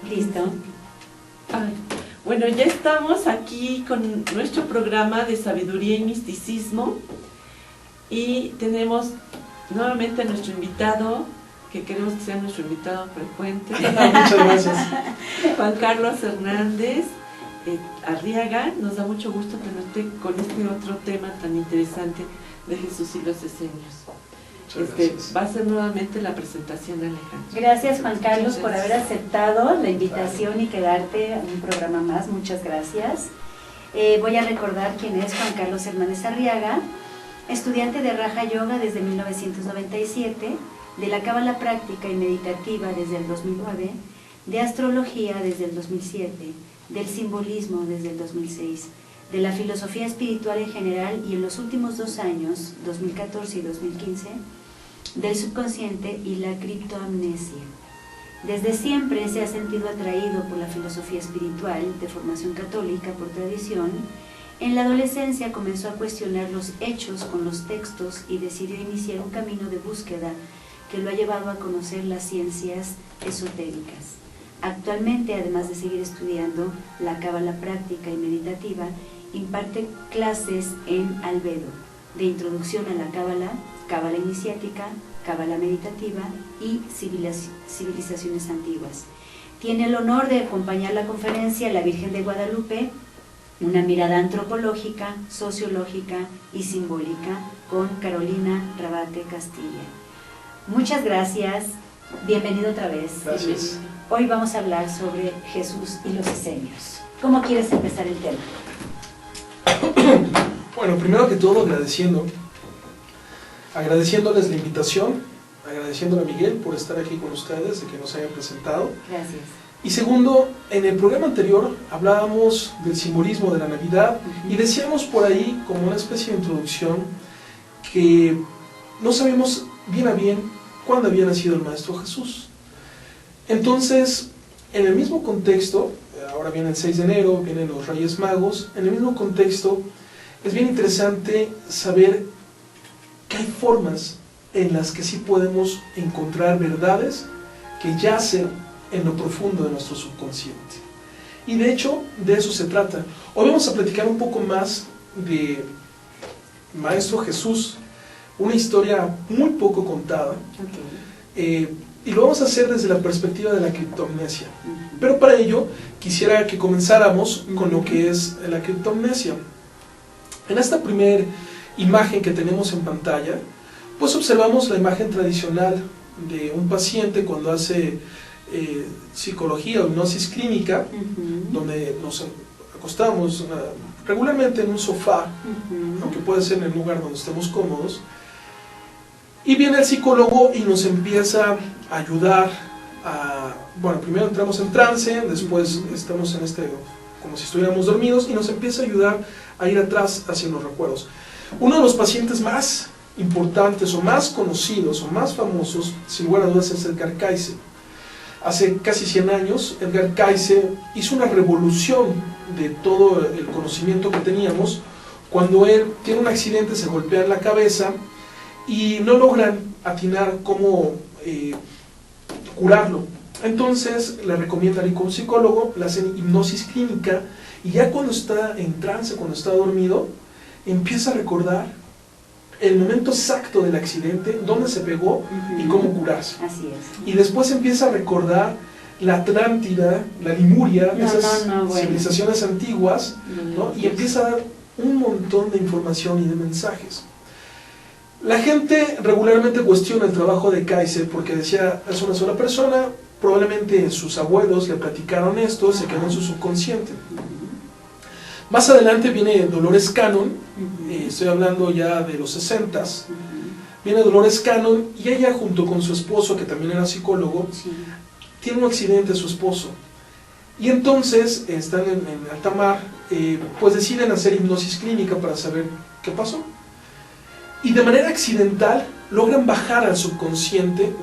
Listo. Ay, bueno, ya estamos aquí con nuestro programa de sabiduría y misticismo y tenemos nuevamente a nuestro invitado, que queremos que sea nuestro invitado frecuente. Muchas gracias. Juan Carlos Hernández Arriaga. Nos da mucho gusto tenerte con este otro tema tan interesante de Jesús y los esenios. Va a ser nuevamente la presentación, Alejandra. Gracias, Juan Carlos, por haber aceptado la invitación y quedarte en un programa más. Muchas gracias. Voy a recordar quién es Juan Carlos Hernández Arriaga, estudiante de Raja Yoga desde 1997, de la Cábala Práctica y Meditativa desde el 2009, de Astrología desde el 2007, del Simbolismo desde el 2006, de la Filosofía Espiritual en general y en los últimos 2 años, 2014 y 2015, del subconsciente y la criptoamnesia. Desde siempre se ha sentido atraído por la filosofía espiritual de formación católica por tradición. En la adolescencia comenzó a cuestionar los hechos con los textos y decidió iniciar un camino de búsqueda que lo ha llevado a conocer las ciencias esotéricas. Actualmente, además de seguir estudiando la cábala práctica y meditativa, imparte clases en Albedo, de introducción a la cábala, cábala iniciática, cábala meditativa y civilizaciones antiguas. Tiene el honor de acompañar la conferencia La Virgen de Guadalupe, una mirada antropológica, sociológica y simbólica, con Carolina Rabate Castilla. Muchas gracias, bienvenido otra vez. Gracias. Hoy vamos a hablar sobre Jesús y los esenios. ¿Cómo quieres empezar el tema? Bueno, primero que todo agradeciéndoles la invitación, agradeciéndole a Miguel por estar aquí con ustedes, de que nos hayan presentado. Gracias. Y segundo, en el programa anterior hablábamos del simbolismo de la Navidad y decíamos por ahí, como una especie de introducción, que no sabemos bien a bien cuándo había nacido el Maestro Jesús. Entonces, en el mismo contexto, ahora viene el 6 de enero, vienen los Reyes Magos, en el mismo contexto es bien interesante saber que hay formas en las que sí podemos encontrar verdades que yacen en lo profundo de nuestro subconsciente. Y de hecho, de eso se trata. Hoy vamos a platicar un poco más de Maestro Jesús, una historia muy poco contada. Y lo vamos a hacer desde la perspectiva de la criptoamnesia. Pero para ello, quisiera que comenzáramos con lo que es la criptoamnesia. En esta primera imagen que tenemos en pantalla, pues observamos la imagen tradicional de un paciente cuando hace psicología o hipnosis clínica, donde nos acostamos regularmente en un sofá, aunque puede ser en el lugar donde estemos cómodos, y viene el psicólogo y nos empieza a ayudar a... Bueno, primero entramos en trance, después estamos en como si estuviéramos dormidos, y nos empieza a ayudar a ir atrás hacia los recuerdos. Uno de los pacientes más importantes o más conocidos o más famosos, sin lugar a dudas, es Edgar Cayce. Hace casi 100 años, Edgar Cayce hizo una revolución de todo el conocimiento que teníamos cuando él tiene un accidente, se golpea en la cabeza y no logran atinar cómo curarlo. Entonces le recomiendan ir con un psicólogo, le hacen hipnosis clínica y ya cuando está en trance, cuando está dormido, empieza a recordar el momento exacto del accidente, dónde se pegó y cómo curarse. Así es. Y después empieza a recordar la Atlántida, la Limuria, esas civilizaciones antiguas, ¿no? Y empieza a dar un montón de información y de mensajes. La gente regularmente cuestiona el trabajo de Cayce porque decía, es una sola persona, probablemente sus abuelos le platicaron esto, se quedó en su subconsciente. Más adelante viene Dolores Cannon, estoy hablando ya de los 60s, viene Dolores Cannon y ella junto con su esposo, que también era psicólogo, tiene un accidente su esposo. Y entonces están en alta mar, pues deciden hacer hipnosis clínica para saber qué pasó. Y de manera accidental logran bajar al subconsciente,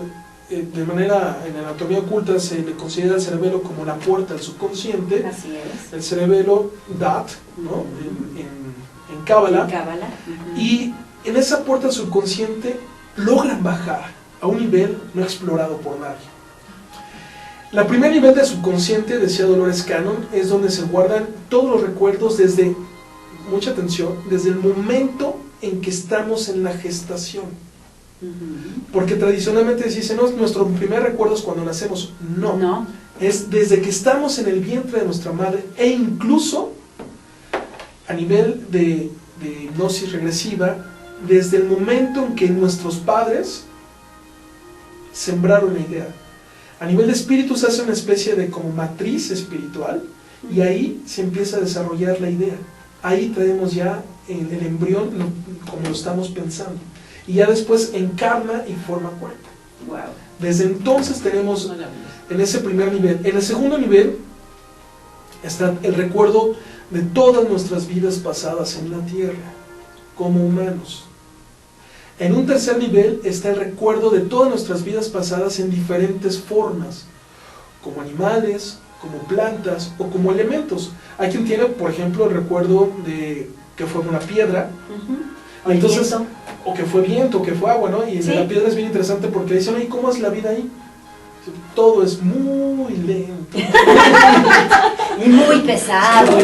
de manera, en anatomía oculta se le considera el cerebelo como la puerta al subconsciente. Así es. El cerebelo Dat, ¿no? En Cábala. Y en esa puerta al subconsciente logran bajar a un nivel no explorado por nadie. La primer nivel de subconsciente, decía Dolores Cannon, es donde se guardan todos los recuerdos desde, mucha atención, desde el momento en que estamos en la gestación. Porque tradicionalmente se dice, no, nuestro primer recuerdo es cuando nacemos. No, es desde que estamos en el vientre de nuestra madre, e incluso a nivel de hipnosis regresiva, desde el momento en que nuestros padres sembraron la idea. A nivel de espíritu se hace una especie de como matriz espiritual, y ahí se empieza a desarrollar la idea. Ahí traemos ya el embrión como lo estamos pensando, y ya después encarna y forma cuerpo. Wow. Desde entonces tenemos en ese primer nivel. En el segundo nivel está el recuerdo de todas nuestras vidas pasadas en la tierra como humanos. En un tercer nivel está el recuerdo de todas nuestras vidas pasadas en diferentes formas, como animales, como plantas o como elementos. Hay quien tiene, por ejemplo, el recuerdo de que fue una piedra, entonces, o que fue viento, o que fue agua, ¿no? Y ¿sí? La piedra es bien interesante porque dicen, ¿y cómo es la vida ahí? Todo es muy lento. Y muy pesado.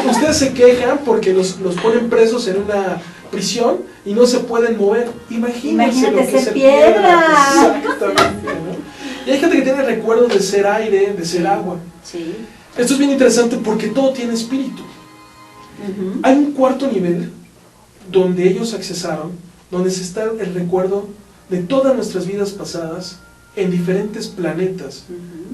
Ustedes se quejan porque los ponen presos en una prisión y no se pueden mover. Imagínate lo que ser piedra. Exactamente, ¿no? Y hay gente que tiene recuerdos de ser aire, de ser agua. Sí. Esto es bien interesante porque todo tiene espíritu. Hay un cuarto nivel donde ellos accesaron, donde se está el recuerdo de todas nuestras vidas pasadas en diferentes planetas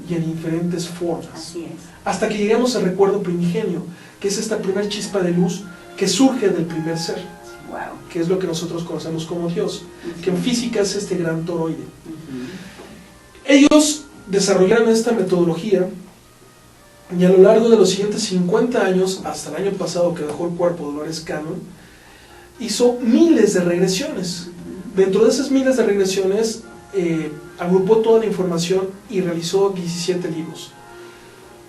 y en diferentes formas. Así es. Hasta que lleguemos al recuerdo primigenio, que es esta primera chispa de luz que surge del primer ser. Wow. Que es lo que nosotros conocemos como Dios, que en física es este gran toroide. Ellos desarrollaron esta metodología y a lo largo de los siguientes 50 años, hasta el año pasado que dejó el cuerpo Dolores Cannon, hizo miles de regresiones. Dentro de esas miles de regresiones, agrupó toda la información y realizó 17 libros.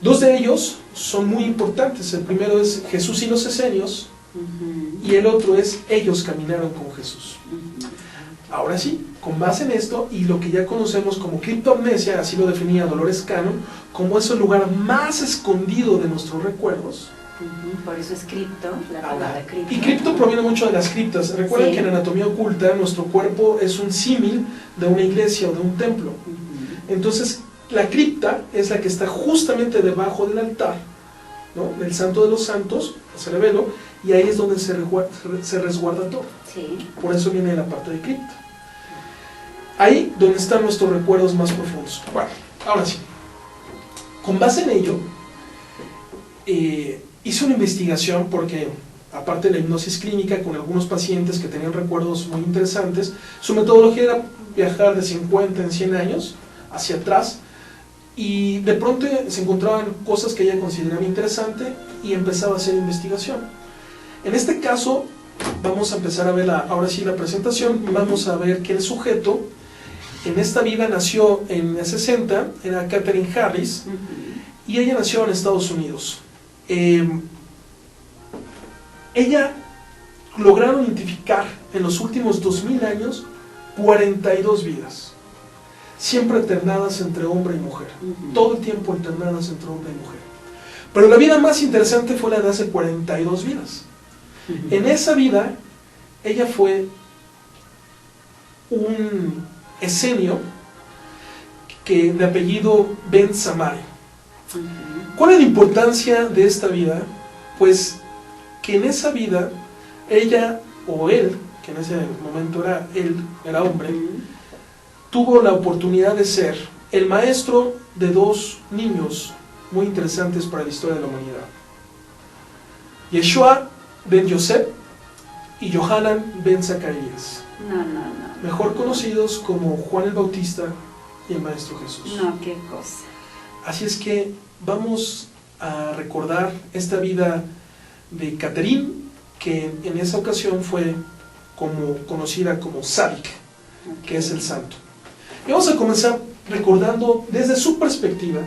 Dos de ellos son muy importantes. El primero es Jesús y los Esenios, y el otro es Ellos caminaron con Jesús. Ahora sí, con base en esto y lo que ya conocemos como criptoamnesia, así lo definía Dolores Cannon, como es el lugar más escondido de nuestros recuerdos. Por eso es cripto, la palabra cripto. Y cripto proviene mucho de las criptas. Recuerden que en anatomía oculta nuestro cuerpo es un símil de una iglesia o de un templo. Entonces la cripta es la que está justamente debajo del altar, ¿no? Del santo de los santos, el cerebelo, y ahí es donde se resguarda todo. Sí. Por eso viene la parte de cripta. Ahí donde están nuestros recuerdos más profundos. Bueno, ahora sí, con base en ello, hice una investigación porque, aparte de la hipnosis clínica con algunos pacientes que tenían recuerdos muy interesantes, su metodología era viajar de 50 en 100 años hacia atrás, y de pronto se encontraban cosas que ella consideraba interesante y empezaba a hacer investigación. En este caso vamos a empezar a ver ahora sí la presentación. Vamos a ver que el sujeto en esta vida nació en el 60, era Katherine Harris, y ella nació en Estados Unidos. Ella lograron identificar en los últimos 2000 años 42 vidas, siempre alternadas entre hombre y mujer, todo el tiempo alternadas entre hombre y mujer. Pero la vida más interesante fue la de hace 42 vidas. En esa vida, ella fue un esenio de apellido Ben Samari. ¿Cuál es la importancia de esta vida? Pues que en esa vida, ella o él, que en ese momento era hombre, tuvo la oportunidad de ser el maestro de dos niños muy interesantes para la historia de la humanidad: Yeshua ben Yosef y Yohanan ben Zacarías, mejor conocidos como Juan el Bautista y el Maestro Jesús. No, qué cosa. Así es que vamos a recordar esta vida de Catherine, que en esa ocasión fue conocida como Sadik, que es el santo. Y vamos a comenzar recordando desde su perspectiva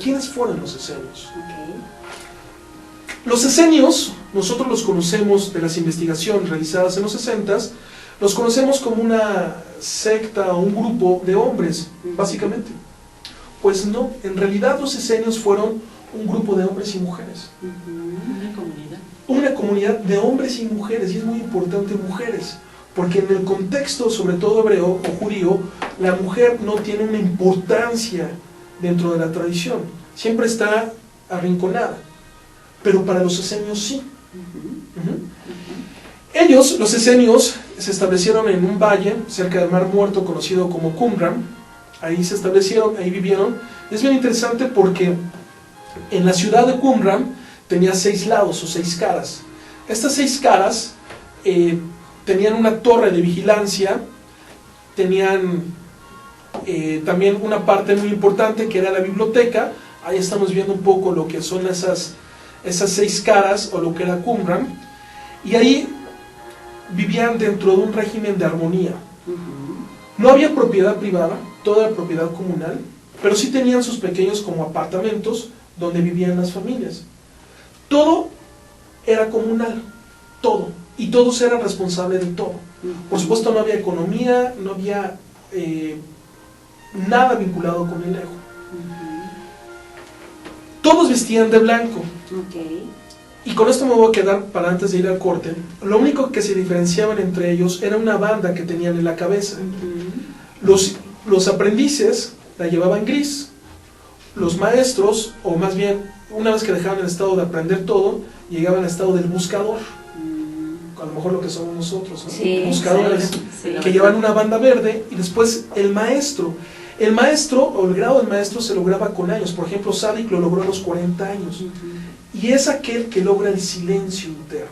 quiénes fueron los esenios. Los esenios, nosotros los conocemos de las investigaciones realizadas en los 60s, los conocemos como una secta o un grupo de hombres, básicamente. Pues no, en realidad los esenios fueron un grupo de hombres y mujeres. Una comunidad. Una comunidad de hombres y mujeres, y es muy importante mujeres, porque en el contexto, sobre todo hebreo o judío, la mujer no tiene una importancia dentro de la tradición, siempre está arrinconada, pero para los esenios sí. Ellos, los esenios, se establecieron en un valle cerca del Mar Muerto conocido como Qumran. Ahí se establecieron, ahí vivieron. Es bien interesante porque en la ciudad de Qumran tenía 6 lados o 6 caras. Estas 6 caras tenían una torre de vigilancia, tenían también una parte muy importante que era la biblioteca. Ahí estamos viendo un poco lo que son esas 6 caras o lo que era Qumran. Y ahí vivían dentro de un régimen de armonía. No había propiedad privada, toda la propiedad comunal, pero sí tenían sus pequeños como apartamentos donde vivían las familias. Todo era comunal, todo, y todos eran responsables de todo. Por supuesto no había economía, no había nada vinculado con el ego. Todos vestían de blanco. Y con esto me voy a quedar para antes de ir al corte. Lo único que se diferenciaban entre ellos era una banda que tenían en la cabeza. Los aprendices la llevaban gris. Los maestros, o más bien, una vez que dejaban el estado de aprender todo, llegaban al estado del buscador. A lo mejor lo que somos nosotros, ¿no? Sí, buscadores, sí. que llevan una banda verde, y después el maestro. El maestro, o el grado del maestro, se lograba con años. Por ejemplo, Sadik lo logró a los 40 años. Y es aquel que logra el silencio interno.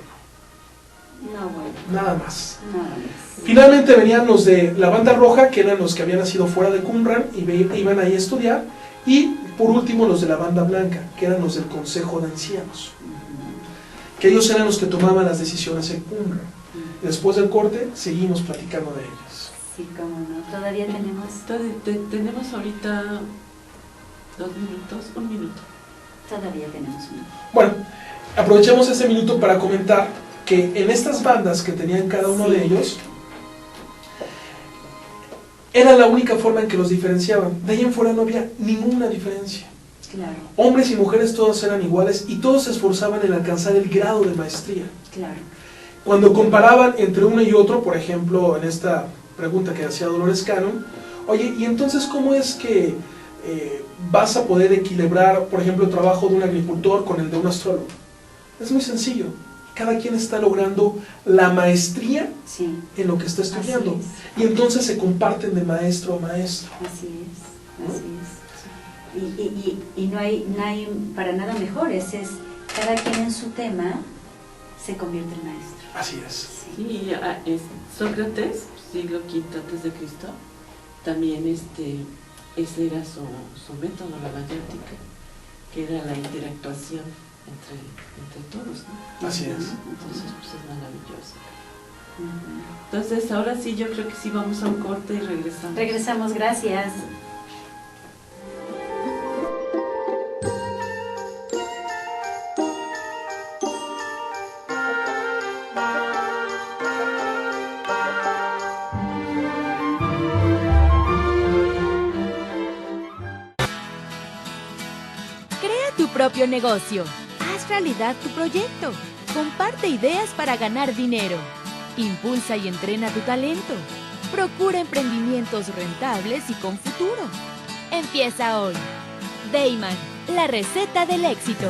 No, bueno. Nada más. Nada más. Finalmente venían los de la banda roja, que eran los que habían nacido fuera de Qumran y iban ahí a estudiar. Y por último los de la banda blanca, que eran los del Consejo de Ancianos. Que ellos eran los que tomaban las decisiones en Qumran. Después del corte, seguimos platicando de ellos. Sí, cómo no. Todavía tenemos... Tenemos ahorita 2 minutos, 1 minuto. Todavía tenemos uno. Bueno, aprovechemos este minuto para comentar que en estas bandas que tenían cada uno de ellos, era la única forma en que los diferenciaban. De ahí en fuera no había ninguna diferencia. Claro. Hombres y mujeres todos eran iguales y todos se esforzaban en alcanzar el grado de maestría. Claro. Cuando comparaban entre uno y otro, por ejemplo, en esta pregunta que hacía Dolores Cannon, oye, ¿y entonces cómo es que vas a poder equilibrar, por ejemplo, el trabajo de un agricultor con el de un astrólogo? Es muy sencillo. Cada quien está logrando la maestría en lo que está estudiando. Y entonces se comparten de maestro a maestro. Así es. Y no hay para nada mejor. Es cada quien en su tema se convierte en maestro. Así es. Sí, Sócrates, siglo V antes de Cristo, también ese era su método, la mayéutica, que era la interactuación entre todos, ¿no? Así es. Entonces, pues es maravilloso. Entonces, ahora sí, yo creo que sí vamos a un corte y regresamos. Regresamos, gracias. Propio negocio. Haz realidad tu proyecto. Comparte ideas para ganar dinero. Impulsa y entrena tu talento. Procura emprendimientos rentables y con futuro. Empieza hoy. Dayman, la receta del éxito.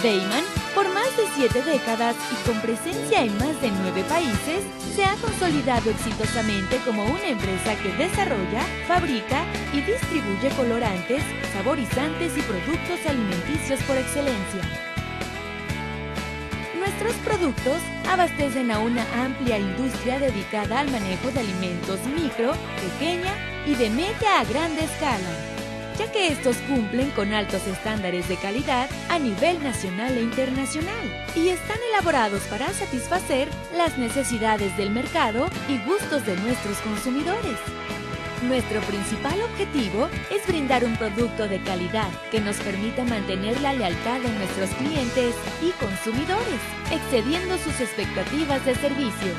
Dayman, por más de 7 décadas y con presencia en más de 9 países, se ha consolidado exitosamente como una empresa que desarrolla, fabrica y distribuye colorantes, saborizantes y productos alimenticios por excelencia. Nuestros productos abastecen a una amplia industria dedicada al manejo de alimentos micro, pequeña y de media a grande escala, ya que estos cumplen con altos estándares de calidad a nivel nacional e internacional y están elaborados para satisfacer las necesidades del mercado y gustos de nuestros consumidores. Nuestro principal objetivo es brindar un producto de calidad que nos permita mantener la lealtad de nuestros clientes y consumidores, excediendo sus expectativas de servicio.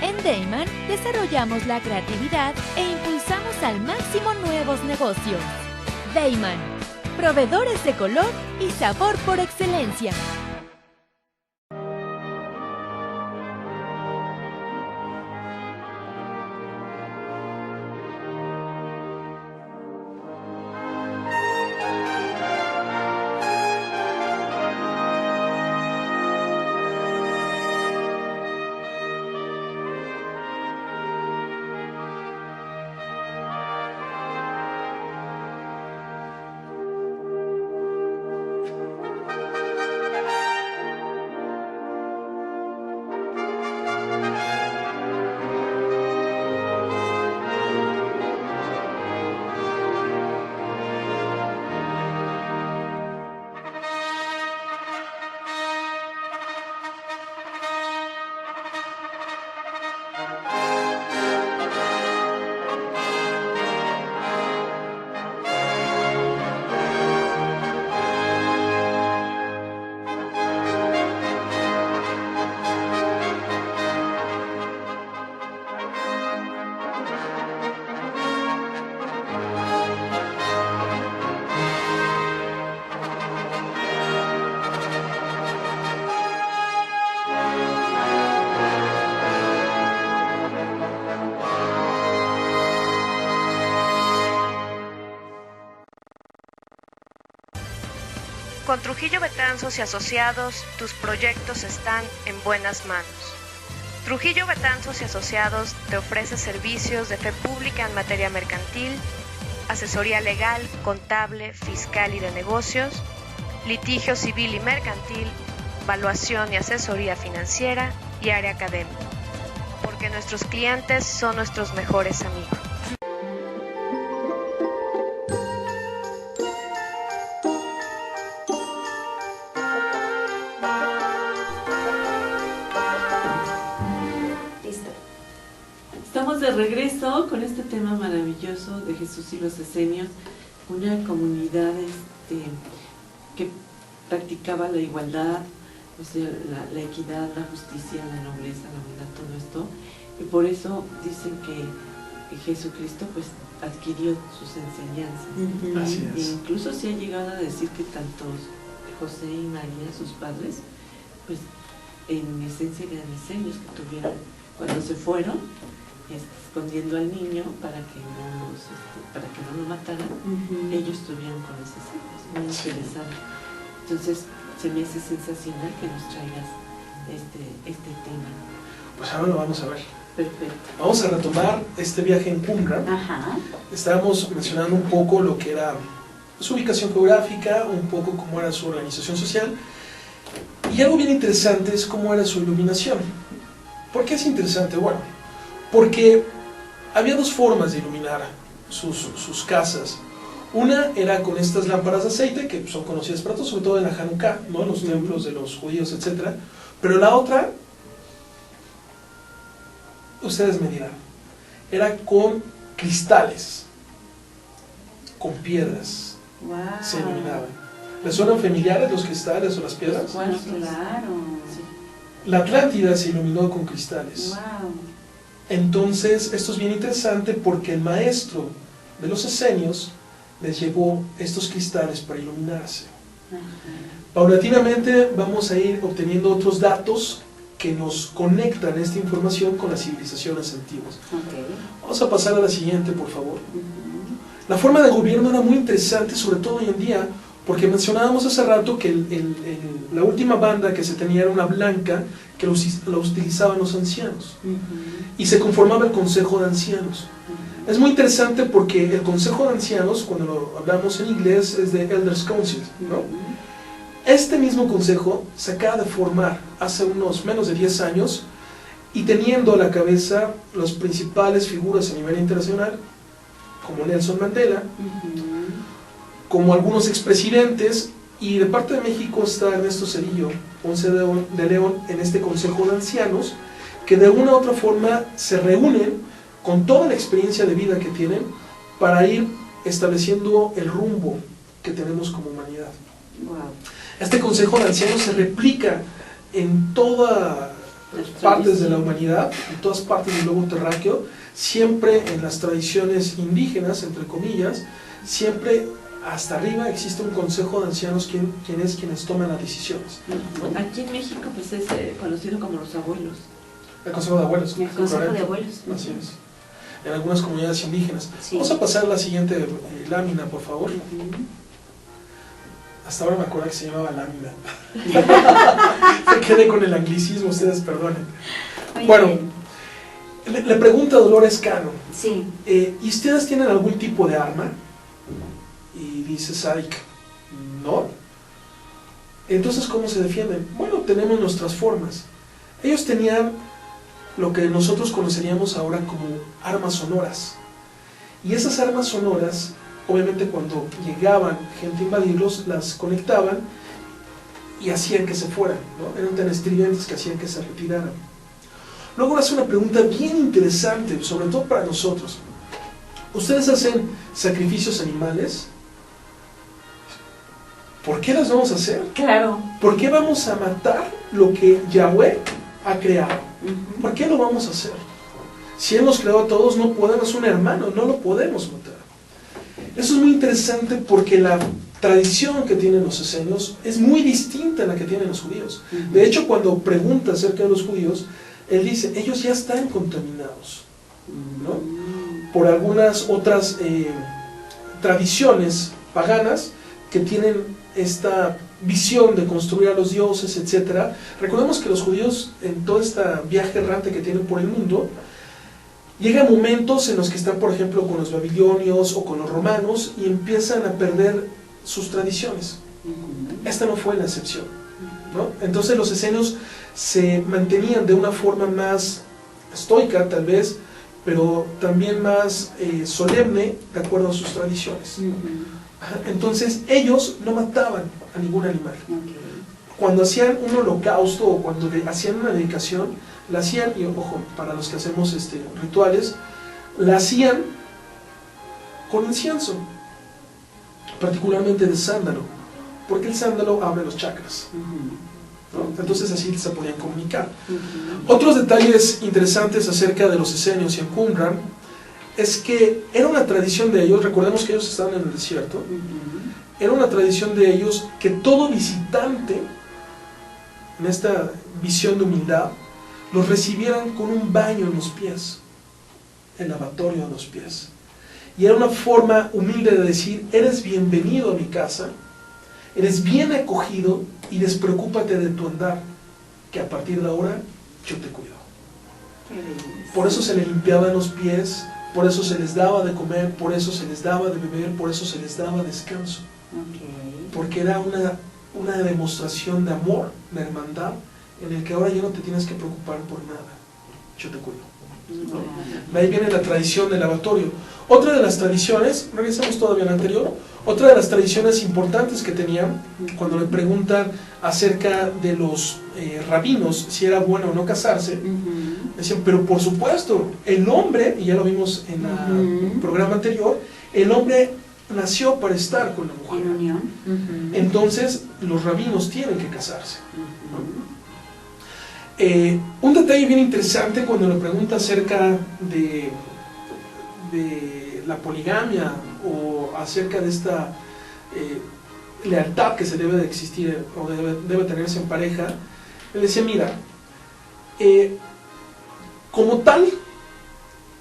En Dayman desarrollamos la creatividad e impulsamos al máximo nuevos negocios. Deiman, proveedores de color y sabor por excelencia. Con Trujillo Betanzos y Asociados, tus proyectos están en buenas manos. Trujillo Betanzos y Asociados te ofrece servicios de fe pública en materia mercantil, asesoría legal, contable, fiscal y de negocios, litigio civil y mercantil, evaluación y asesoría financiera y área académica. Porque nuestros clientes son nuestros mejores amigos. Estamos de regreso con este tema maravilloso de Jesús y los esenios, una comunidad que practicaba la igualdad, o sea, la equidad, la justicia, la nobleza, la bondad, todo esto, y por eso dicen que Jesucristo pues adquirió sus enseñanzas. Así es. E incluso se ha llegado a decir que tanto José y María, sus padres, pues en esencia eran esenios que tuvieron cuando se fueron, escondiendo al niño para que no lo mataran. Ellos estuvieron con ese escenas, muy interesante. Entonces se me hace sensacional que nos traigas este tema. Pues ahora lo vamos a ver. Perfecto. Vamos a retomar este viaje en Qumran. Ajá. Estábamos mencionando un poco lo que era su ubicación geográfica, un poco cómo era su organización social, y algo bien interesante es cómo era su iluminación. ¿Por qué es interesante? Bueno, porque había dos formas de iluminar sus casas. Una era con estas lámparas de aceite, que son conocidas para todos, sobre todo en la Hanukkah, ¿no? En los templos de los judíos, etc. Pero la otra, ustedes me dirán, era con cristales, con piedras. Wow. Se iluminaban. ¿Les suenan familiares los cristales o las piedras? Bueno, claro. Sí. La Atlántida se iluminó con cristales. Wow. Entonces, esto es bien interesante porque el maestro de los esenios les llevó estos cristales para iluminarse. Ajá. Paulatinamente vamos a ir obteniendo otros datos que nos conectan esta información con las civilizaciones antiguas. Okay. Vamos a pasar a la siguiente, por favor. La forma de gobierno era muy interesante, sobre todo hoy en día, porque mencionábamos hace rato que la última banda que se tenía era una blanca que la utilizaban los ancianos. Y se conformaba el Consejo de Ancianos. Es muy interesante porque el Consejo de Ancianos, cuando lo hablamos en inglés, es de Elders Council, ¿no? Este mismo consejo se acaba de formar hace unos menos de 10 años y teniendo a la cabeza las principales figuras a nivel internacional, como Nelson Mandela, como algunos expresidentes, y de parte de México está Ernesto Zedillo, Ponce de León, en este Consejo de Ancianos, que de una u otra forma se reúnen con toda la experiencia de vida que tienen para ir estableciendo el rumbo que tenemos como humanidad. Wow. Este Consejo de Ancianos se replica en todas partes de la humanidad, en todas partes del globo terráqueo. siempre en las tradiciones indígenas, entre comillas, siempre hasta arriba existe un consejo de ancianos quienes toman las decisiones, ¿no? Aquí en México pues es conocido como los abuelos. El consejo de abuelos. El consejo correcto. de abuelos. Así es. En algunas comunidades indígenas. Sí. Vamos a pasar a la siguiente lámina, por favor. Hasta ahora me acuerdo que se llamaba lámina. Me quedé con el anglicismo, ustedes perdonen. Muy Bueno, bien. le pregunta Dolores Cano, Sí. ¿y ustedes tienen algún tipo de arma? Y dice Sadik, no. Entonces, ¿cómo se defienden? Bueno, tenemos nuestras formas. Ellos tenían lo que nosotros conoceríamos ahora como armas sonoras. Y esas armas sonoras, obviamente cuando llegaban gente a invadirlos, las conectaban y hacían que se fueran, ¿no? Eran tan estridentes que hacían que se retiraran. Luego hace una pregunta bien interesante, sobre todo para nosotros. ¿Ustedes hacen sacrificios animales? ¿Por qué las vamos a hacer? Claro. ¿Por qué vamos a matar lo que Yahweh ha creado? ¿Por qué lo vamos a hacer? Si Él nos creó a todos, no podemos, un hermano, no lo podemos matar. Eso es muy interesante porque la tradición que tienen los esenios es muy distinta a la que tienen los judíos. De hecho, cuando pregunta acerca de los judíos, él dice, ellos ya están contaminados, ¿no? Por algunas otras tradiciones paganas que tienen esta visión de construir a los dioses, etc. Recordemos que los judíos, en todo este viaje errante que tienen por el mundo, llegan momentos en los que están, por ejemplo, con los babilonios o con los romanos y empiezan a perder sus tradiciones. Esta no fue la excepción, ¿no? Entonces los esenios se mantenían de una forma más estoica, tal vez, pero también más solemne, de acuerdo a sus tradiciones. Entonces ellos no mataban a ningún animal. Cuando hacían un holocausto o cuando hacían una dedicación, la hacían, y ojo, para los que hacemos rituales, la hacían con incienso, particularmente de sándalo, porque el sándalo abre los chakras, ¿no? Entonces así se podían comunicar. Otros detalles interesantes acerca de los esenios y en Qumran es que era una tradición de ellos, recordemos que ellos estaban en el desierto, era una tradición de ellos que todo visitante, en esta visión de humildad, los recibieran con un baño en los pies, el lavatorio en los pies. Y era una forma humilde de decir, eres bienvenido a mi casa, eres bien acogido y despreocúpate de tu andar, que a partir de ahora yo te cuido. Por eso se les limpiaban los pies, por eso se les daba de comer, por eso se les daba de beber, por eso se les daba descanso. Porque era una demostración de amor, de hermandad, en el que ahora ya no te tienes que preocupar por nada, yo te cuido, ¿no? De ahí viene la tradición del lavatorio. Otra de las tradiciones, regresamos todavía al anterior, otra de las tradiciones importantes que tenían, cuando le preguntan acerca de los rabinos, si era bueno o no casarse, decían, pero por supuesto, el hombre, y ya lo vimos en el programa anterior, el hombre nació para estar con la mujer. En unión. Entonces, los rabinos tienen que casarse, ¿no? Un detalle bien interesante cuando le pregunta acerca de la poligamia o acerca de esta lealtad que se debe de existir o debe tenerse en pareja, él decía, mira, como tal,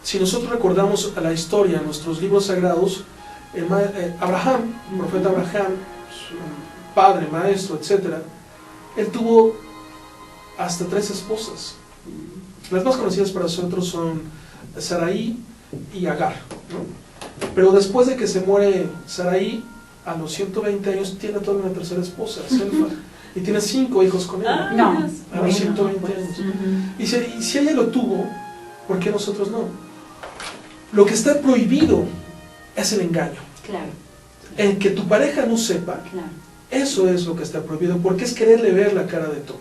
si nosotros recordamos a la historia, nuestros libros sagrados, Abraham, el profeta Abraham, su padre, maestro, etc., él tuvo hasta 3 esposas. Las más conocidas para nosotros son Sarai y Agar, ¿no? Pero después de que se muere Sarai, a los 120 años tiene toda una tercera esposa, Selfa, y tiene 5 hijos con ella. No. A los 120 años. Y si ella lo tuvo, ¿por qué nosotros no? Lo que está prohibido es el engaño. Claro. El que tu pareja no sepa, Claro. eso es lo que está prohibido, porque es quererle ver la cara de todo,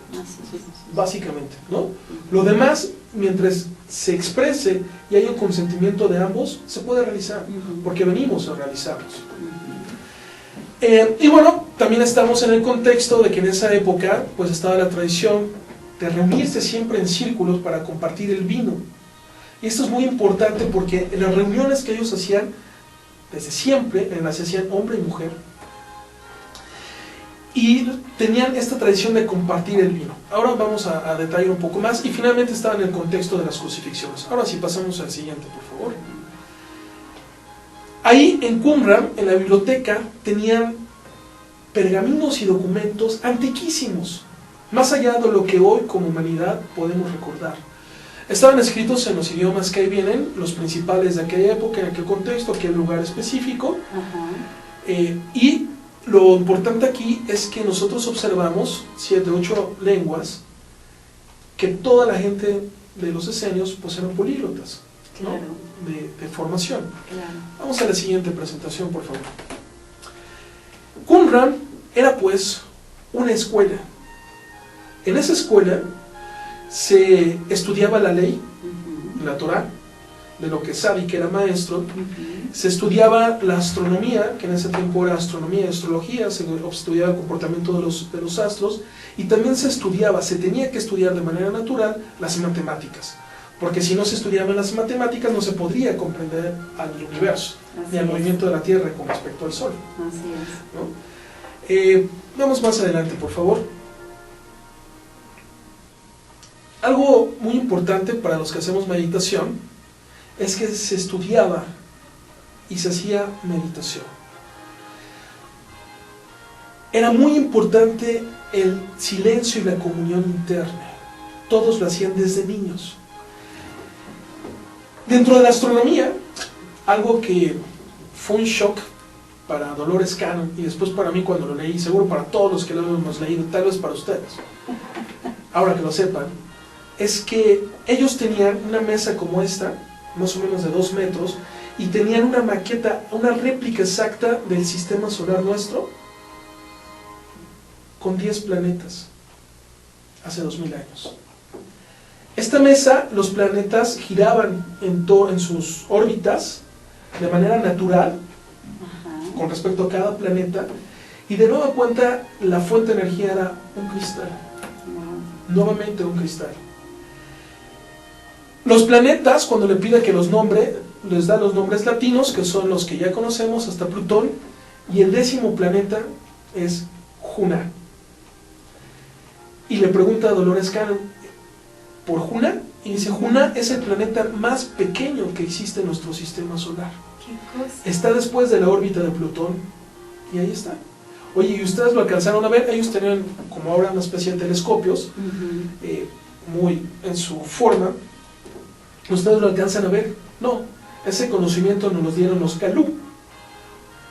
básicamente, ¿no? Lo demás, mientras se exprese y haya un consentimiento de ambos, se puede realizar, porque venimos a realizarlos. Y bueno, también estamos en el contexto de que en esa época pues estaba la tradición de reunirse siempre en círculos para compartir el vino. Y esto es muy importante porque en las reuniones que ellos hacían, desde siempre, las hacían hombre y mujer, y tenían esta tradición de compartir el vino. Ahora vamos a detallar un poco más, y finalmente estaba en el contexto de las crucifixiones. Ahora sí, pasamos al siguiente, por favor. Ahí en Qumran, en la biblioteca, tenían pergaminos y documentos antiquísimos, más allá de lo que hoy como humanidad podemos recordar. Estaban escritos en los idiomas que ahí vienen, los principales de aquella época, en aquel contexto, aquel lugar específico. Y lo importante aquí es que nosotros observamos 7, 8 lenguas, que toda la gente de los esenios pues eran políglotas, Claro. ¿no? de formación. Claro. Vamos a la siguiente presentación, por favor. Qumran era pues una escuela. En esa escuela se estudiaba la ley, la Torá, de lo que Sadik era maestro. Se estudiaba la astronomía, que en ese tiempo era astronomía y astrología, se estudiaba el comportamiento de los astros, y también se tenía que estudiar de manera natural las matemáticas, porque si no se estudiaban las matemáticas no se podría comprender al universo, ni al movimiento de la Tierra con respecto al Sol. Así es. ¿No? Vamos más adelante, por favor. Algo muy importante para los que hacemos meditación es que se estudiaba y se hacía meditación. Era muy importante el silencio y la comunión interna. Todos lo hacían desde niños. Dentro de la astronomía, algo que fue un shock para Dolores Cannon y después para mí cuando lo leí, seguro para todos los que lo hemos leído, tal vez para ustedes, ahora que lo sepan, es que ellos tenían una mesa como esta, más o menos de 2 metros, y tenían una maqueta, una réplica exacta del sistema solar nuestro, con 10 planetas, hace 2000 años. Esta mesa, los planetas giraban en sus órbitas, de manera natural, con respecto a cada planeta, y de nueva cuenta, la fuente de energía era un cristal, nuevamente un cristal. Los planetas, cuando le pide que los nombre, les da los nombres latinos, que son los que ya conocemos, hasta Plutón, y el 10º planeta es Juna. Y le pregunta a Dolores Cannon, ¿por Juna? Y dice, Juna es el planeta más pequeño que existe en nuestro sistema solar. ¿Qué cosa? Está después de la órbita de Plutón, y ahí está. Oye, ¿y ustedes lo alcanzaron a ver? Ellos tenían, como ahora, una especie de telescopios, muy en su forma. ¿Ustedes lo alcanzan a ver? No, ese conocimiento nos lo dieron los Kalú,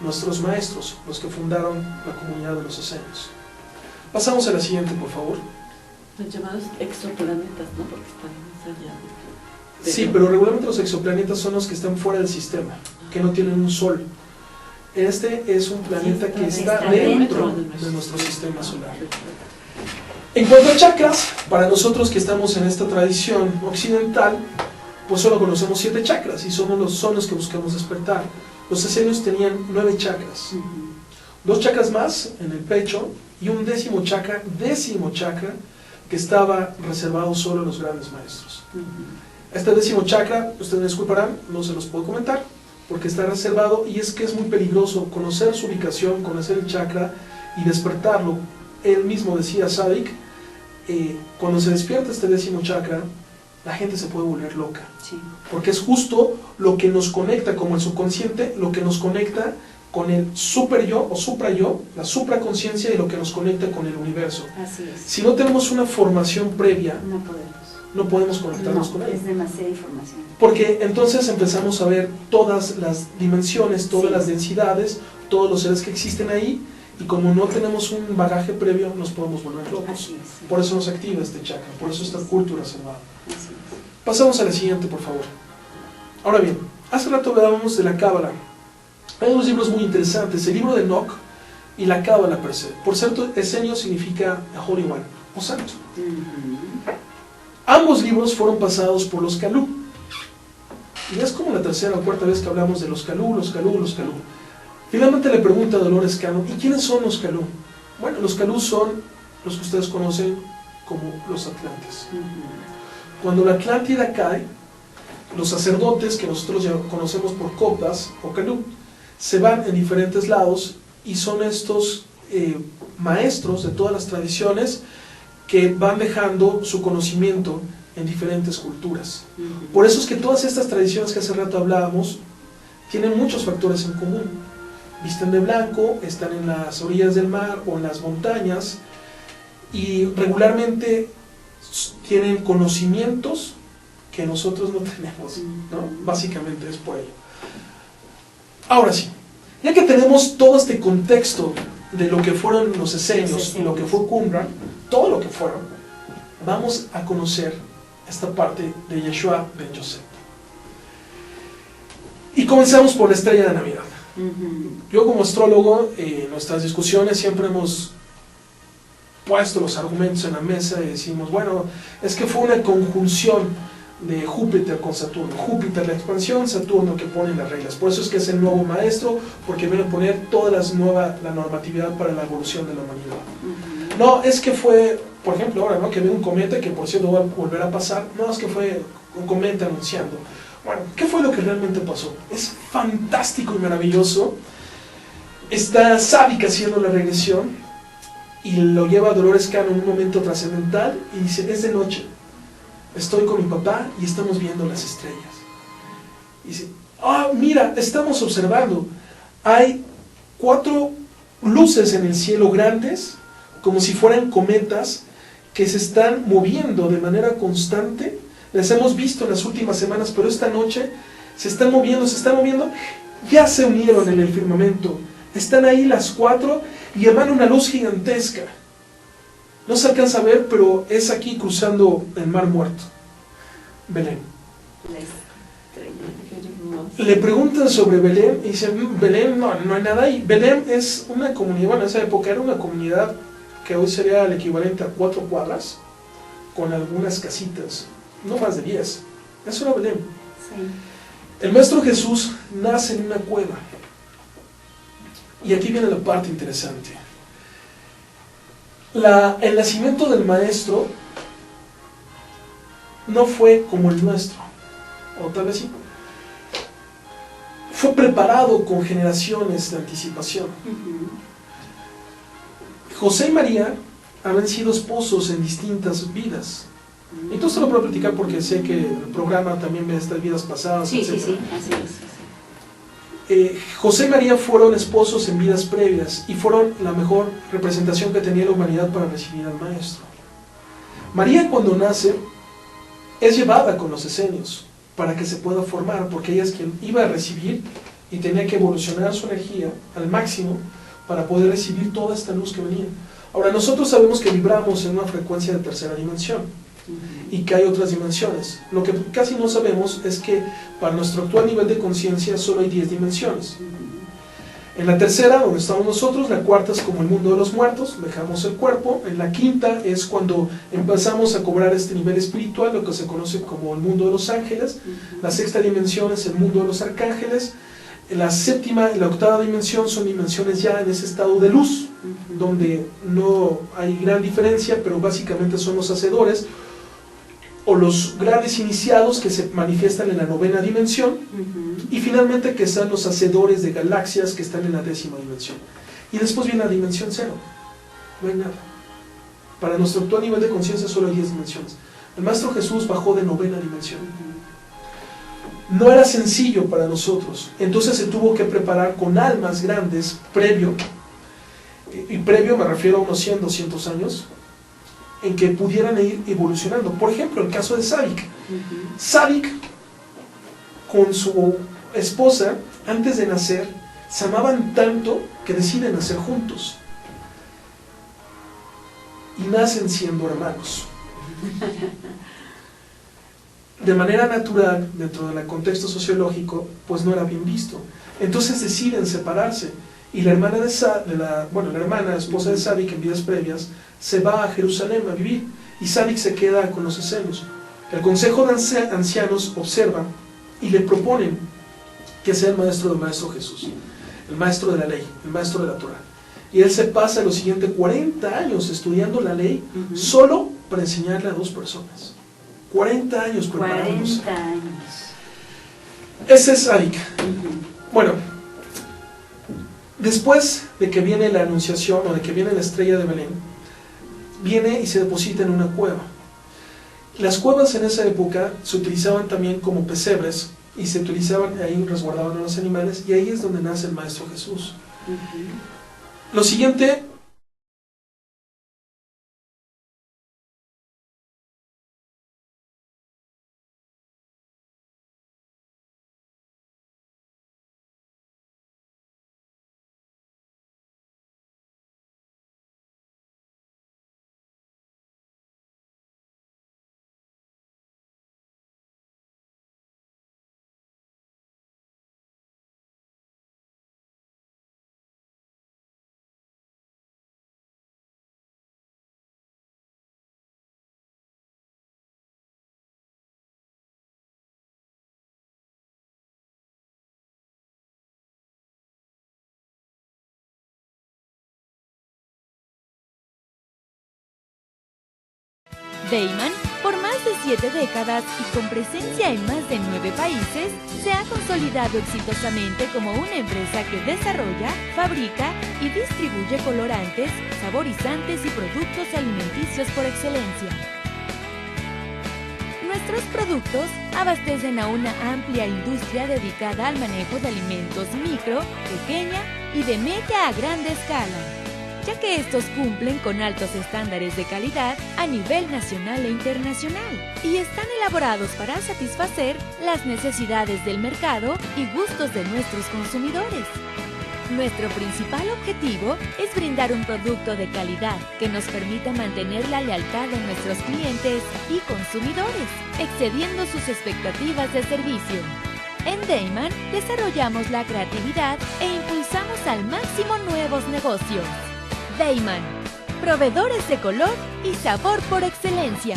nuestros maestros, los que fundaron la comunidad de los esenios. Pasamos a la siguiente, por favor. Los llamados exoplanetas, ¿no? Porque están más allá. Sí, pero regularmente los exoplanetas son los que están fuera del sistema, que no tienen un sol. Este es un planeta que está dentro de nuestro sistema solar. En cuanto a chakras, para nosotros que estamos en esta tradición occidental, pues solo conocemos 7 chakras y son los que buscamos despertar. Los esenios tenían 9 chakras, 2 chakras más en el pecho y un 10º chakra, que estaba reservado solo a los grandes maestros. Este 10º chakra, ustedes me disculparán, no se los puedo comentar, porque está reservado, y es que es muy peligroso conocer su ubicación, conocer el chakra y despertarlo. Él mismo decía, Sadik, cuando se despierta este 10º chakra, la gente se puede volver loca, Sí. porque es justo lo que nos conecta, como el subconsciente, lo que nos conecta con el super yo o supra yo, la supraconciencia, y lo que nos conecta con el universo. Así es. Si no tenemos una formación previa, No no podemos conectarnos con él. Es demasiada información. Porque entonces empezamos a ver todas las dimensiones, todas Sí. las densidades, todos los seres que existen ahí, y como no tenemos un bagaje previo, nos podemos volver locos. Así es. Por eso nos activa este chakra, por eso está cultura reservada. Así es. Pasamos a la siguiente, por favor. Ahora bien, hace rato hablábamos de la Cábala. Hay 2 libros muy interesantes, el libro de Enoch y la Cábala per se. Por cierto, esenio significa Holy One, o santo. Ambos libros fueron pasados por los Kalú. Y es como la 3ª o 4ª vez que hablamos de los Kalú. Finalmente le pregunta a Dolores Cannon, ¿y quiénes son los Kalú? Bueno, los Kalú son los que ustedes conocen como los Atlantes. Cuando la Atlántida cae, los sacerdotes, que nosotros ya conocemos por copas o calú, se van en diferentes lados y son estos maestros de todas las tradiciones que van dejando su conocimiento en diferentes culturas. Por eso es que todas estas tradiciones que hace rato hablábamos tienen muchos factores en común. Visten de blanco, están en las orillas del mar o en las montañas y regularmente tienen conocimientos que nosotros no tenemos, ¿no? Básicamente es por ello. Ahora sí, ya que tenemos todo este contexto de lo que fueron los esenios y lo que fue Qumran, todo lo que fueron, vamos a conocer esta parte de Yeshua ben Yosef. Y comenzamos por la estrella de Navidad. Yo como astrólogo, en nuestras discusiones siempre hemos puesto los argumentos en la mesa y decimos, bueno, es que fue una conjunción de Júpiter con Saturno. Júpiter la expansión, Saturno que pone las reglas. Por eso es que es el nuevo maestro, porque viene a poner toda la normatividad para la evolución de la humanidad. No, es que fue, por ejemplo, ahora, ¿no?, que ve un cometa, que por cierto va a volver a pasar. No, es que fue un cometa anunciando. Bueno, ¿qué fue lo que realmente pasó? Es fantástico y maravilloso. Está Sadik haciendo la regresión y lo lleva a Dolores Cano en un momento trascendental y dice, es de noche, estoy con mi papá y estamos viendo las estrellas. Y dice, mira, estamos observando, hay 4 luces en el cielo grandes, como si fueran cometas, que se están moviendo de manera constante. Las hemos visto en las últimas semanas, pero esta noche se están moviendo, ya se unieron en el firmamento. Están ahí las 4 y emanan una luz gigantesca. No se alcanza a ver, pero es aquí cruzando el Mar Muerto. Belén. Le preguntan sobre Belén y dicen, Belén, no hay nada ahí. Belén es una comunidad, bueno, en esa época era una comunidad que hoy sería el equivalente a 4 cuadras, con algunas casitas, no más de 10. Eso era Belén. Sí. El Maestro Jesús nace en una cueva. Y aquí viene la parte interesante. El nacimiento del Maestro no fue como el nuestro, o tal vez sí. Fue preparado con generaciones de anticipación. José y María habían sido esposos en distintas vidas. Entonces lo puedo platicar porque sé que el programa también ve estas vidas pasadas. Sí, etc. Sí, así es. José y María fueron esposos en vidas previas y fueron la mejor representación que tenía la humanidad para recibir al Maestro. María, cuando nace, es llevada con los esenios para que se pueda formar, porque ella es quien iba a recibir y tenía que evolucionar su energía al máximo para poder recibir toda esta luz que venía. Ahora, nosotros sabemos que vibramos en una frecuencia de tercera dimensión y que hay otras dimensiones. Lo que casi no sabemos es que para nuestro actual nivel de conciencia solo hay 10 dimensiones. En la tercera, donde estamos nosotros, la cuarta es como el mundo de los muertos, dejamos el cuerpo. En la quinta es cuando empezamos a cobrar este nivel espiritual, lo que se conoce como el mundo de los ángeles. La sexta dimensión es el mundo de los arcángeles. La séptima y la octava dimensión son dimensiones ya en ese estado de luz, donde no hay gran diferencia, pero básicamente son los hacedores o los grandes iniciados que se manifiestan en la novena dimensión, y finalmente que están los hacedores de galaxias que están en la 10ª dimensión. Y después viene la dimensión 0. No hay nada. Para nuestro actual nivel de conciencia solo hay 10 dimensiones. El Maestro Jesús bajó de novena dimensión. No era sencillo para nosotros, entonces se tuvo que preparar con almas grandes previo, y previo me refiero a unos 100, 200 años, en que pudieran ir evolucionando. Por ejemplo, el caso de Sadik. Sadik, con su esposa, antes de nacer, se amaban tanto que deciden nacer juntos. Y nacen siendo hermanos. De manera natural, dentro del contexto sociológico, pues no era bien visto. Entonces deciden separarse. Y la hermana la esposa de Sadik en vidas previas, se va a Jerusalén a vivir, y Sadik se queda con los esenios. El consejo de ancianos observa y le proponen que sea el maestro del Maestro Jesús, el maestro de la ley, el maestro de la Torah. Y él se pasa los siguientes 40 años estudiando la ley, solo para enseñarle a 2 personas. 40 años preparándose. 40 años. Ese es Arik. Bueno, después de que viene la anunciación o de que viene la estrella de Belén, viene y se deposita en una cueva. Las cuevas en esa época se utilizaban también como pesebres y se utilizaban, ahí resguardaban a los animales, y ahí es donde nace el Maestro Jesús. Lo siguiente... Deiman, por más de 7 décadas y con presencia en más de 9 países, se ha consolidado exitosamente como una empresa que desarrolla, fabrica y distribuye colorantes, saborizantes y productos alimenticios por excelencia. Nuestros productos abastecen a una amplia industria dedicada al manejo de alimentos micro, pequeña y de media a grande escala, ya que estos cumplen con altos estándares de calidad a nivel nacional e internacional y están elaborados para satisfacer las necesidades del mercado y gustos de nuestros consumidores. Nuestro principal objetivo es brindar un producto de calidad que nos permita mantener la lealtad de nuestros clientes y consumidores, excediendo sus expectativas de servicio. En Deiman desarrollamos la creatividad e impulsamos al máximo nuevos negocios. Deiman, proveedores de color y sabor por excelencia.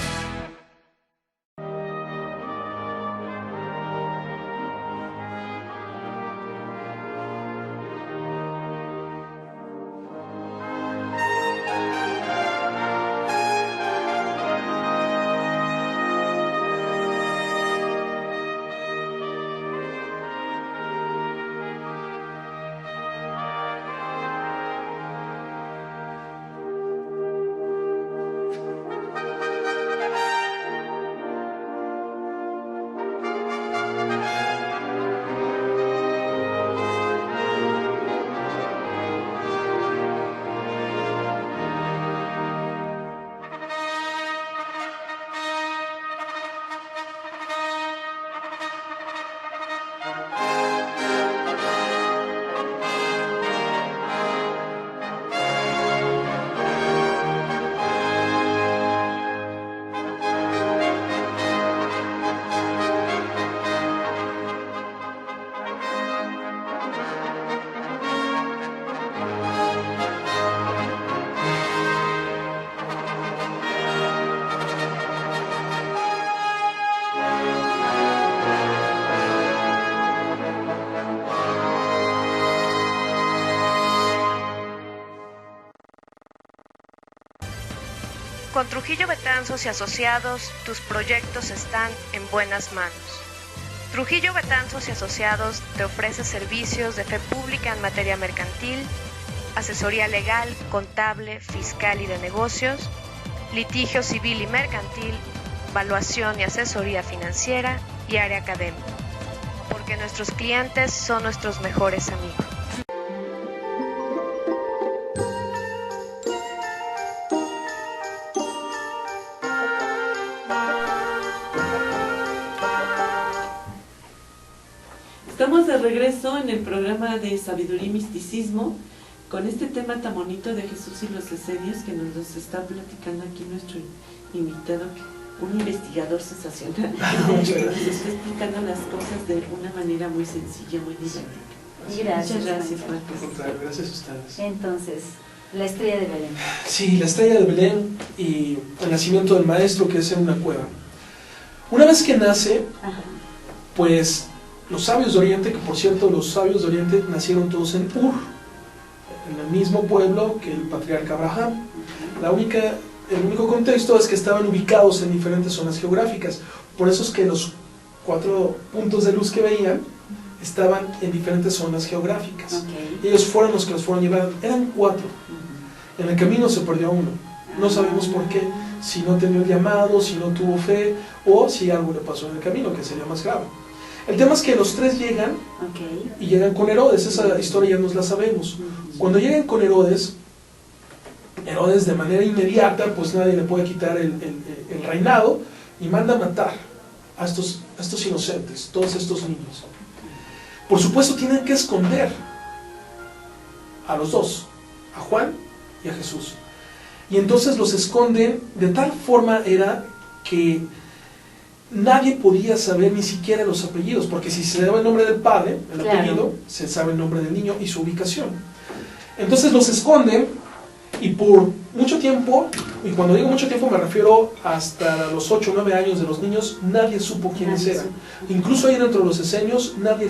Con Trujillo Betanzos y Asociados, tus proyectos están en buenas manos. Trujillo Betanzos y Asociados te ofrece servicios de fe pública en materia mercantil, asesoría legal, contable, fiscal y de negocios, litigio civil y mercantil, valuación y asesoría financiera y área académica. Porque nuestros clientes son nuestros mejores amigos. Estamos de regreso en el programa de Sabiduría y Misticismo con este tema tan bonito de Jesús y los Esenios que nos los está platicando aquí nuestro invitado, un investigador sensacional. Nos está explicando las cosas de una manera muy sencilla, muy didáctica. Gracias. Muchas gracias, Al Marcos. contrario, gracias a ustedes. Entonces, la estrella de Belén. Sí, la estrella de Belén y el nacimiento del maestro, que es en una cueva. Una vez que nace, Ajá. pues los sabios de Oriente, que por cierto los sabios de Oriente nacieron todos en Ur, en el mismo pueblo que el patriarca Abraham. El único contexto es que estaban ubicados en diferentes zonas geográficas. Por eso es que los 4 puntos de luz que veían estaban en diferentes zonas geográficas. Ok. Ellos fueron los que los fueron llevando. Eran 4. En el camino se perdió uno. No sabemos por qué. Si no tenía el llamado, si no tuvo fe, o si algo le pasó en el camino, que sería más grave. El tema es que los 3 llegan, Ok. y llegan con Herodes. Esa historia ya nos la sabemos. Cuando llegan con Herodes, Herodes de manera inmediata, pues nadie le puede quitar el reinado, y manda a matar a estos inocentes, todos estos niños. Por supuesto tienen que esconder a los 2, a Juan y a Jesús. Y entonces los esconden de tal forma era que nadie podía saber ni siquiera los apellidos, porque si se daba el nombre del padre, el Claro. apellido, se sabe el nombre del niño y su ubicación. Entonces los esconden, y por mucho tiempo, y cuando digo mucho tiempo me refiero hasta los 8 o 9 años de los niños, nadie supo quiénes Nadie eran. supo. Incluso ahí dentro de los esenios, nadie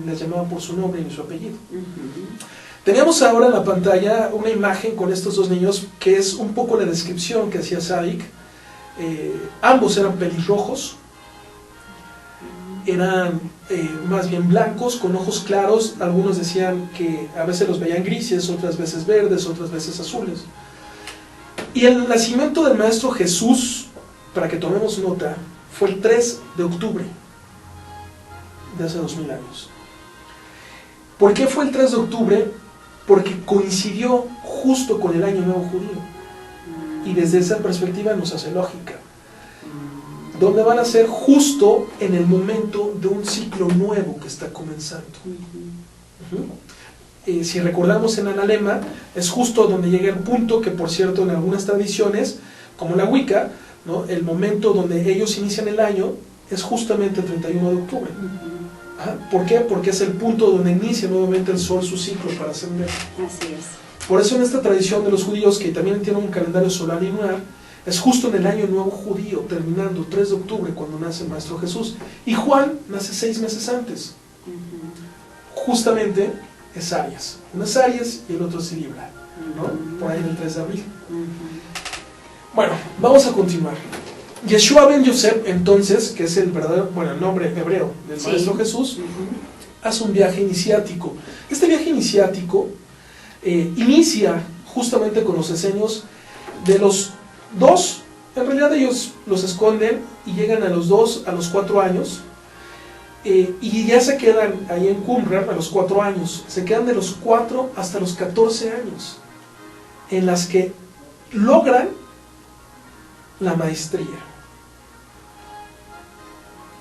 les llamaba por su nombre ni su apellido. Ujú. Tenemos ahora en la pantalla una imagen con estos 2 niños, que es un poco la descripción que hacía Sadik. Ambos eran pelirrojos, eran más bien blancos, con ojos claros. Algunos decían que a veces los veían grises, otras veces verdes, otras veces azules. Y el nacimiento del Maestro Jesús, para que tomemos nota, fue el 3 de octubre de hace 2000 años. ¿Por qué fue el 3 de octubre? Porque coincidió justo con el Año Nuevo Judío. Y desde esa perspectiva nos hace lógica. Donde van a ser justo en el momento de un ciclo nuevo que está comenzando. Si recordamos en Analema, es justo donde llega el punto que, por cierto, en algunas tradiciones, como la Wicca, ¿no?, el momento donde ellos inician el año es justamente el 31 de octubre. ¿Por qué? Porque es el punto donde inicia nuevamente el sol su ciclo para ascender. Así es. Por eso en esta tradición de los judíos, que también tienen un calendario solar y lunar, es justo en el Año Nuevo Judío, terminando 3 de octubre, cuando nace el Maestro Jesús. Y Juan nace 6 meses antes. Justamente es Aries. Uno es Aries y el otro es Libra, ¿no? Por ahí el 3 de abril. Bueno, vamos a continuar. Yeshua ben Yosef, entonces, que es el verdadero, bueno, el nombre hebreo del Maestro Jesús, hace un viaje iniciático. Este viaje iniciático inicia justamente con los esenios. De los 2, en realidad ellos los esconden y llegan a los 2 a los 4 años, y ya se quedan ahí en Qumran a los 4 años. Se quedan de los 4 hasta los 14 años, en las que logran la maestría.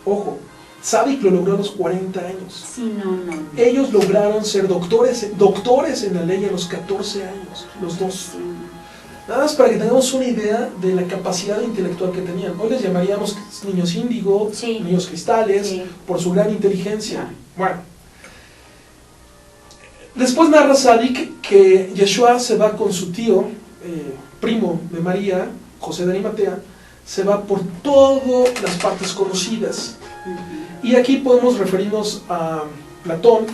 Ojo, Sadik lo logró a los 40 años. Sí, no. Ellos lograron ser doctores en la ley a los 14 años, los 2. Sí. Nada más para que tengamos una idea de la capacidad intelectual que tenían. Hoy les llamaríamos niños índigo, Sí. niños cristales, Sí. por su gran inteligencia. Bueno, después narra Sadik que Yeshua se va con su tío, primo de María, José de Arimatea, se va por todas las partes conocidas. Y aquí podemos referirnos a Platón,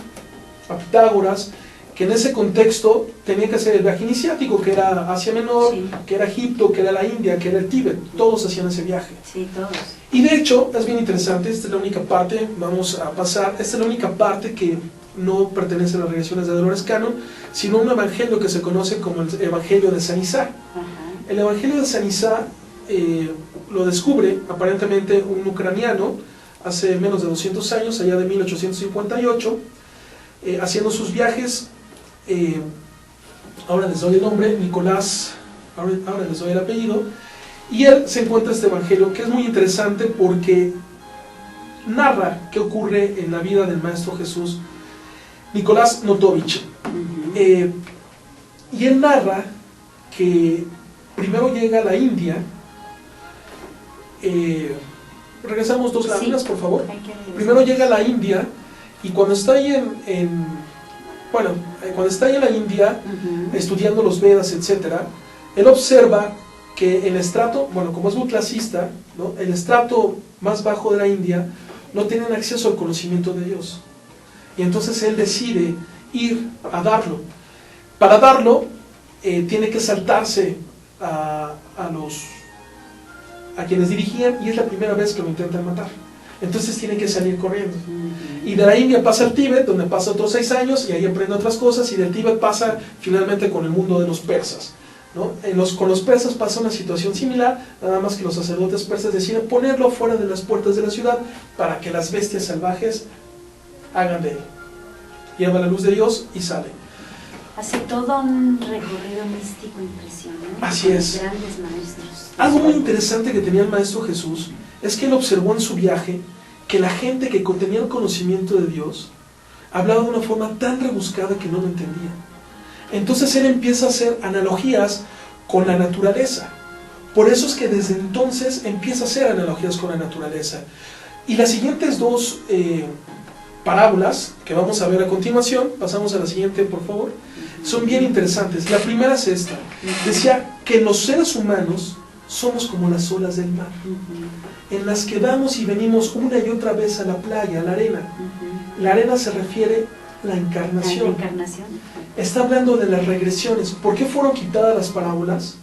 a Pitágoras, que en ese contexto tenía que hacer el viaje iniciático, que era Asia Menor, Sí. que era Egipto, que era la India, que era el Tíbet. Todos hacían ese viaje. Sí, todos. Y de hecho, es bien interesante, esta es la única parte, vamos a pasar, esta es la única parte que no pertenece a las regresiones de Dolores Cannon, sino a un evangelio que se conoce como el Evangelio de San Isá. El Evangelio de San Isá lo descubre aparentemente un ucraniano hace menos de 200 años, allá de 1858, haciendo sus viajes. Ahora les doy el nombre, Nicolás, ahora les doy el apellido, y él se encuentra este evangelio, que es muy interesante porque narra qué ocurre en la vida del Maestro Jesús, Nicolás Notovich. Y él narra que primero llega a la India. Regresamos 2 láminas, por favor. Primero llega a la India, y cuando está ahí cuando está ahí en la India, estudiando los Vedas, etc., él observa que el estrato, bueno, como es muy clasista, ¿no?, el estrato más bajo de la India no tienen acceso al conocimiento de Dios. Y entonces él decide ir a darlo. Para darlo, tiene que saltarse a quienes dirigían, y es la primera vez que lo intentan matar. Entonces tiene que salir corriendo. Y de la India pasa al Tíbet, donde pasa otros 6 años, y ahí aprende otras cosas, y del Tíbet pasa finalmente con el mundo de los persas, ¿no? Con los persas pasa una situación similar, nada más que los sacerdotes persas deciden ponerlo fuera de las puertas de la ciudad para que las bestias salvajes hagan de él. Lleva la luz de Dios y sale. Hace todo un recorrido místico impresionante. Así es. Grandes maestros. Algo muy interesante que tenía el Maestro Jesús es que él observó en su viaje que la gente que tenía el conocimiento de Dios hablaba de una forma tan rebuscada que no lo entendía. Entonces él empieza a hacer analogías con la naturaleza. Por eso es que desde entonces empieza a hacer analogías con la naturaleza. Y las siguientes 2 parábolas que vamos a ver a continuación, pasamos a la siguiente por favor, son bien interesantes. La primera es esta. Decía que los seres humanos somos como las olas del mar, en las que vamos y venimos una y otra vez a la playa, a la arena. La arena se refiere a la encarnación. La encarnación. Está hablando de las regresiones. ¿Por qué fueron quitadas las parábolas?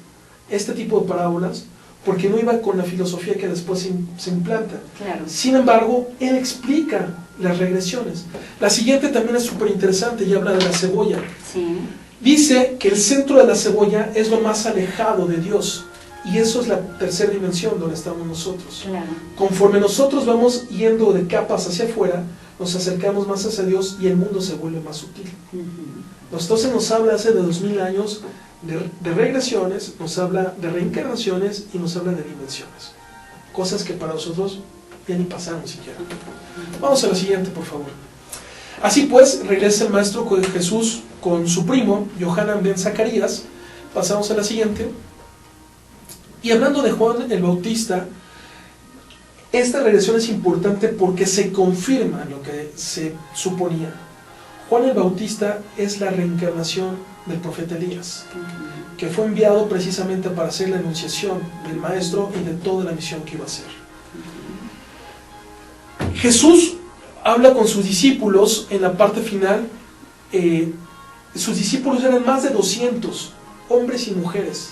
Este tipo de parábolas, porque no iba con la filosofía que después se implanta. Claro. Sin embargo, él explica las regresiones. La siguiente también es súper interesante y habla de la cebolla. Sí. Dice que el centro de la cebolla es lo más alejado de Dios, y eso es la tercera dimensión donde estamos nosotros. Claro. Conforme nosotros vamos yendo de capas hacia afuera, nos acercamos más hacia Dios y el mundo se vuelve más sutil. Entonces nos habla hace de 2000 años de regresiones, nos habla de reencarnaciones y nos habla de dimensiones. Cosas que para nosotros ya ni pasaron siquiera. Vamos a la siguiente, por favor. Así pues, regresa el Maestro Jesús con su primo, Yohanan ben Zacarías. Pasamos a la siguiente. Y hablando de Juan el Bautista, esta regresión es importante porque se confirma lo que se suponía. Juan el Bautista es la reencarnación del profeta Elías, que fue enviado precisamente para hacer la anunciación del Maestro y de toda la misión que iba a hacer. Jesús habla con sus discípulos en la parte final. Sus discípulos eran más de 200, hombres y mujeres,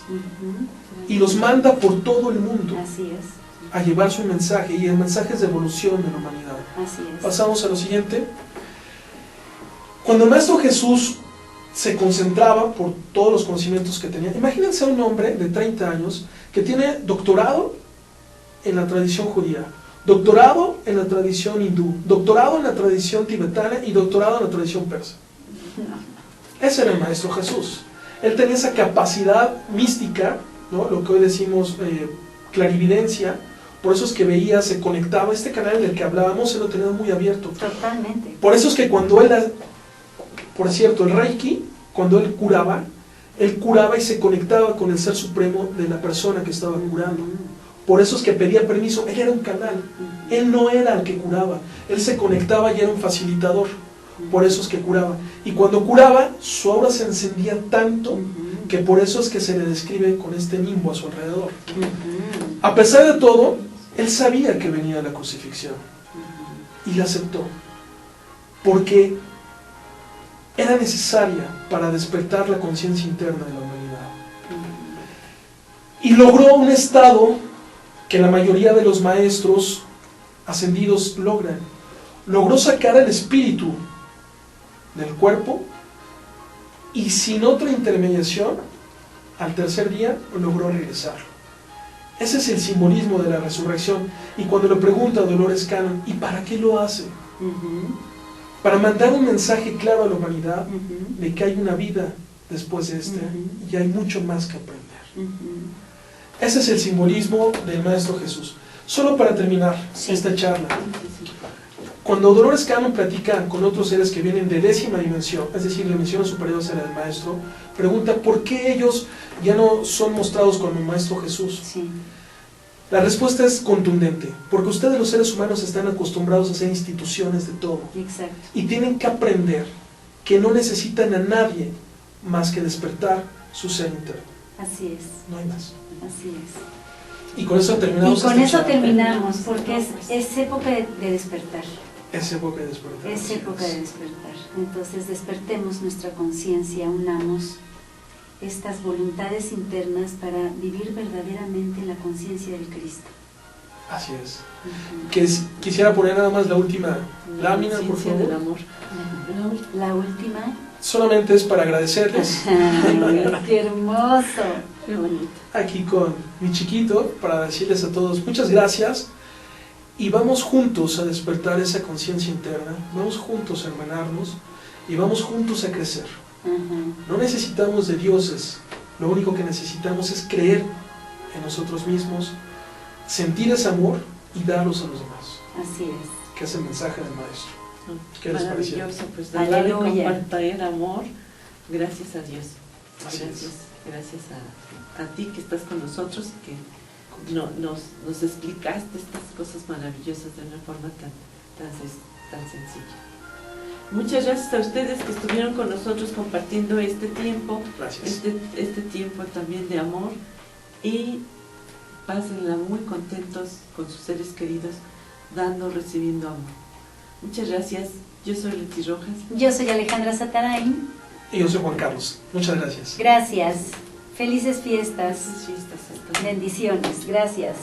y los manda por todo el mundo. Así es. A llevar su mensaje, y el mensaje es de evolución de la humanidad. Así es. Pasamos a lo siguiente. Cuando el Maestro Jesús se concentraba por todos los conocimientos que tenía, imagínense a un hombre de 30 años que tiene doctorado en la tradición judía, doctorado en la tradición hindú, doctorado en la tradición tibetana y doctorado en la tradición persa. Ese era el Maestro Jesús. Él tenía esa capacidad mística, ¿no? Lo que hoy decimos clarividencia. Por eso es que veía, se conectaba, este canal en el que hablábamos, él lo tenía muy abierto. Totalmente. Por eso es que cuando él, por cierto, el Reiki, cuando él curaba y se conectaba con el Ser Supremo de la persona que estaba curando. Por eso es que pedía permiso, él era un canal, él no era el que curaba, él se conectaba y era un facilitador. Por eso es que curaba. Y cuando curaba, su aura se encendía tanto que por eso es que se le describe con este nimbo a su alrededor. A pesar de todo, él sabía que venía la crucifixión y la aceptó, porque era necesaria para despertar la conciencia interna de la humanidad. Y logró un estado que la mayoría de los maestros ascendidos logran. Logró sacar el espíritu del cuerpo y sin otra intermediación, al tercer día logró regresar. Ese es el simbolismo de la resurrección. Y cuando le pregunta a Dolores Cannon, ¿y para qué lo hace? Para mandar un mensaje claro a la humanidad de que hay una vida después de esta y hay mucho más que aprender. Ese es el simbolismo del Maestro Jesús. Solo para terminar esta charla, cuando Dolores Cannon platica con otros seres que vienen de 10ª dimensión, es decir, la dimensión superior a la del Maestro, pregunta por qué ellos ya no son mostrados como el Maestro Jesús. La respuesta es contundente, porque ustedes los seres humanos están acostumbrados a ser instituciones de todo. Exacto. Y tienen que aprender que no necesitan a nadie más que despertar su ser interno. Así es. No hay más. Así es. Y con eso terminamos. Y con eso terminamos, porque es época de despertar. Es época de despertar. Es época de despertar. Entonces despertemos nuestra conciencia, unamos estas voluntades internas para vivir verdaderamente la conciencia del Cristo. Así es. Quisiera poner nada más la última lámina, por conciencia favor. del amor. La última. Solamente es para agradecerles. Ay, ¡qué hermoso! Qué bonito. Aquí con mi chiquito, para decirles a todos muchas gracias, y vamos juntos a despertar esa conciencia interna, vamos juntos a hermanarnos y vamos juntos a crecer. No necesitamos de dioses, lo único que necesitamos es creer en nosotros mismos, sentir ese amor y darlos a los demás, Así es. que es el mensaje del maestro. ¿Qué les pareció? Maravilloso, pues de dar y Aleluya. compartir amor, gracias a Dios. Así es. Gracias a ti que estás con nosotros y que nos explicaste estas cosas maravillosas de una forma tan sencilla. Muchas gracias a ustedes que estuvieron con nosotros compartiendo este tiempo, Gracias. este tiempo también de amor, y pásenla muy contentos con sus seres queridos, dando, recibiendo amor. Muchas gracias. Yo soy Leti Rojas. Yo soy Alejandra Satarain. Y yo soy Juan Carlos. Muchas gracias. Gracias. Felices fiestas. Felices fiestas. Hasta luego. Bendiciones. Gracias.